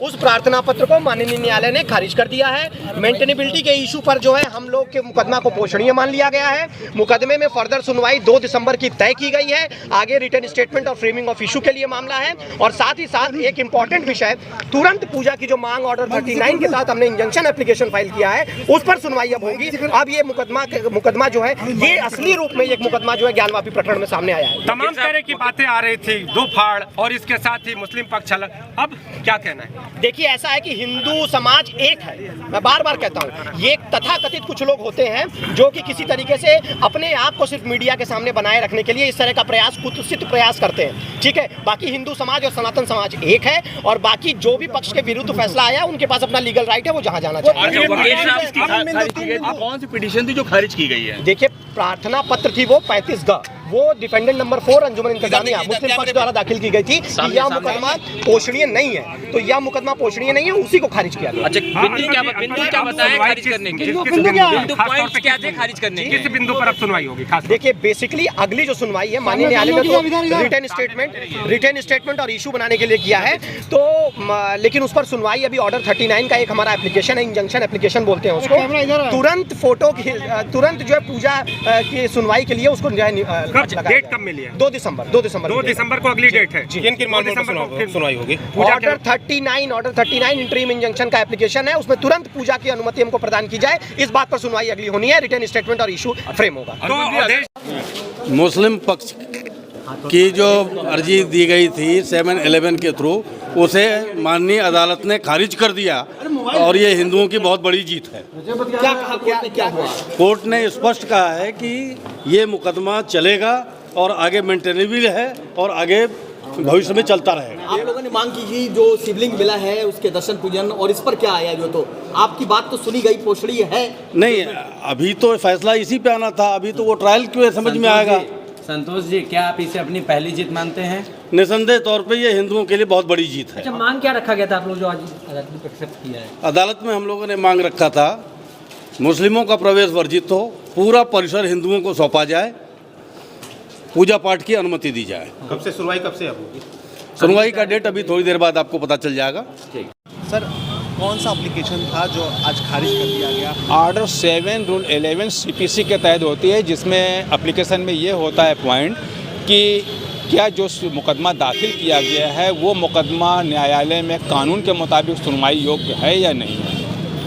उस प्रार्थना पत्र को माननीय न्यायालय ने खारिज कर दिया है। मेंटेनेबिलिटी के इशू पर जो है हम लोग के मुकदमा को पोषणीय मान लिया गया है। मुकदमे में फर्दर सुनवाई 2 दिसंबर की तय की गई है। आगे रिटन स्टेटमेंट और फ्रेमिंग ऑफ इशू के लिए मामला है। और साथ ही साथ एक इंपॉर्टेंट विषय, तुरंत पूजा की जो मांग ऑर्डर 39 के तहत हमने इंजंक्शन एप्लीकेशन फाइल किया है, उस पर सुनवाई अब होगी। अब ये मुकदमा जो है ये असली रूप में एक मुकदमा जो है ज्ञानवापी प्रकरण में सामने आया है। तमाम तरह की बातें आ रही थी, दो फाड़ और इसके साथ ही मुस्लिम पक्ष अलग, अब क्या कहना है? देखिए, ऐसा है कि हिंदू समाज एक है। मैं बार बार कहता हूँ, ये तथाकथित कुछ लोग होते हैं जो कि किसी तरीके से अपने आप को सिर्फ मीडिया के सामने बनाए रखने के लिए इस तरह का प्रयास, कुत्सित प्रयास करते हैं। ठीक है, बाकी हिंदू समाज और सनातन समाज एक है, और बाकी जो भी पक्ष के विरुद्ध फैसला आया उनके पास अपना लीगल राइट है, वो जहाँ जाना चाहिए। कौन सी पिटीशन थी जो खारिज की गई है? देखिए, प्रार्थना पत्र थी वो 35 वो डिफेंडेंट नंबर 4 अंजुमन इंतजामिया मुस्लिम पक्ष द्वारा दाखिल की गई थी कि यह मुकदमा पोषणीय नहीं है। तो यह मुकदमा पोषणीय नहीं है, उसी को खारिज किया गया। अच्छा, बिंदु क्या बताया खारिज करने के? बिंदु पॉइंट्स क्या थे खारिज करने के? किस बिंदु पर अब सुनवाई होगी? देखिए, बेसिकली अगली जो सुनवाई है माननीय न्यायालय ने तो रिटन स्टेटमेंट और इशू बनाने के लिए किया है, तो लेकिन उस पर सुनवाई अभी ऑर्डर 39 का एक हमारा एप्लीकेशन है, इंजंक्शन एप्लीकेशन बोलते हैं उसको, तुरंत फोटो की तुरंत जो है पूजा की सुनवाई के लिए उसको डेट कब मिली है? 2 दिसंबर को अगली डेट है। किन किन मामलों में सुनवाई होगी? ऑर्डर 39 इंटरिम इंजंक्शन का एप्लीकेशन है, उसमें तुरंत पूजा की अनुमति हमको प्रदान की जाए, इस बात पर सुनवाई अगली होनी है। रिटन स्टेटमेंट और इशू फ्रेम होगा। तो मुस्लिम पक्ष की जो अर्जी दी गई थी 7-11 के थ्रू, उसे माननीय अदालत ने खारिज कर दिया, और ये हिंदुओं की बहुत बड़ी जीत है। क्या हुआ? कोर्ट ने स्पष्ट कहा है कि ये मुकदमा चलेगा और आगे मेंटेनेबल है और आगे भविष्य में चलता रहेगा। आप लोगों ने मांग की थी जो शिवलिंग मिला है उसके दर्शन पूजन, और इस पर क्या आया? जो तो आपकी बात तो सुनी गई, पोषणीय है नहीं, अभी तो फैसला इसी पे आना था, अभी तो वो ट्रायल क्यों समझ में आएगा। संतोष जी, क्या आप इसे अपनी पहली जीत मानते हैं? निसंदेह तौर पे ये हिंदुओं के लिए बहुत बड़ी जीत है। अच्छा, मांग क्या रखा गया था आप लोग जो आज अदालत में एक्सेप्ट किया है? अदालत में हम लोगों ने मांग रखा था मुस्लिमों का प्रवेश वर्जित हो, पूरा परिसर हिंदुओं को सौंपा जाए, पूजा पाठ की अनुमति दी जाए। कब से सुनवाई कब से होगी? सुनवाई का डेट अभी थोड़ी देर बाद आपको पता चल जाएगा। सर, कौन सा एप्लीकेशन था जो आज खारिज कर दिया गया? ऑर्डर 7 रूल 11 CPC के तहत होती है, जिसमें एप्लीकेशन में ये होता है पॉइंट कि क्या जो मुकदमा दाखिल किया गया है वो मुकदमा न्यायालय में कानून के मुताबिक सुनवाई योग्य है या नहीं है।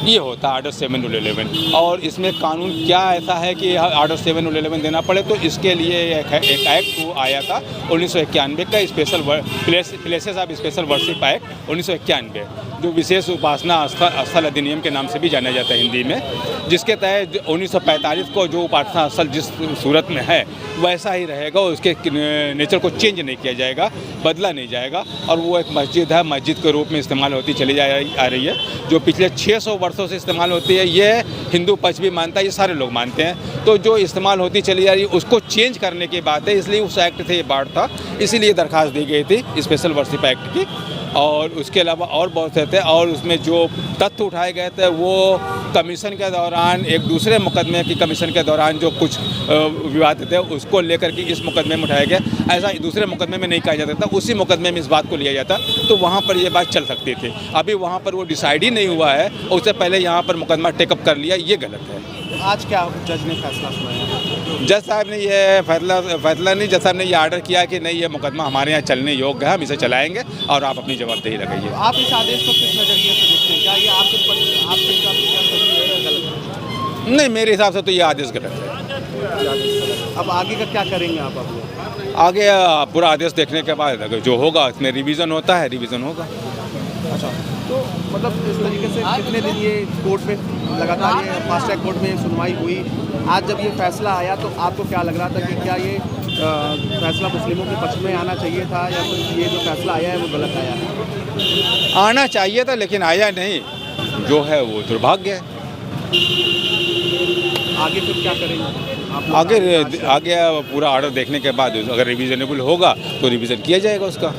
ये होता है ऑर्डर 7 रूल 11, और इसमें कानून क्या ऐसा है कि ऑर्डर 7 रूल 11 देना पड़े, तो इसके लिए एक एक्ट आया था 1991 का, special places of special worship act 1991, जो विशेष उपासना स्थल अधिनियम के नाम से भी जाना जाता है हिंदी में, जिसके तहत 1945 को जो उपासना स्थल जिस सूरत में है वैसा ही रहेगा, उसके नेचर को चेंज नहीं किया जाएगा, बदला नहीं जाएगा, और वो एक मस्जिद है, मस्जिद के रूप में इस्तेमाल होती चली आ रही है, जो पिछले 600 वर्षों से इस्तेमाल होती है। ये हिंदू पक्ष भी मानता है, ये सारे लोग मानते हैं। तो जो इस्तेमाल होती चली जा रही है उसको चेंज करने की बात है, इसलिए उस एक्ट से ये बात था, इसीलिए दरख्वास्त दी गई थी स्पेशल वर्शिप एक्ट की। और उसके अलावा और बहुत से थे, और उसमें जो तथ्य उठाए गए थे वो कमीशन के दौरान, एक दूसरे मुकदमे की कमीशन के दौरान जो कुछ विवाद थे उसको लेकर के इस मुकदमे में उठाया गया। ऐसा दूसरे मुकदमे में नहीं कहा जाता था, उसी मुकदमे में इस बात को लिया जाता, तो वहाँ पर ये बात चल सकती थी। अभी वहाँ पर वो डिसाइड ही नहीं हुआ है, उससे पहले यहाँ पर मुकदमा टेकअप कर लिया, ये गलत है। आज क्या जज ने फैसला सुनाया? जज साहब ने ये फैसला नहीं, जज साहब ने ये ऑर्डर किया कि नहीं, ये मुकदमा हमारे यहाँ चलने योग्य है, हम इसे चलाएंगे और आप अपनी जवाबदेही लगाइए। आप इस आदेश को किस नज़रिए से देखते हैं? क्या ये आपके हिसाब से क्या सही है या गलत है? नहीं, मेरे हिसाब से तो ये आदेश गलत है। अब आगे का क्या करेंगे आप? आगे पूरा आदेश देखने के बाद जो होगा उसमें रिवीजन होता है, रिवीजन होगा। अच्छा, तो मतलब इस तरीके से कितने दिन ये कोर्ट में लगातार ये फास्ट ट्रैक कोर्ट में सुनवाई हुई, आज जब ये फैसला आया तो आपको क्या लग रहा था कि क्या ये फैसला मुस्लिमों के पक्ष में आना चाहिए था, या फिर ये जो फैसला आया है वो गलत आया है? आना चाहिए था लेकिन आया नहीं, जो है वो दुर्भाग्य है। आगे फिर क्या करेंगे? आगे पूरा ऑर्डर देखने के बाद अगर रिविजनेबल होगा तो रिवीजन किया जाएगा उसका।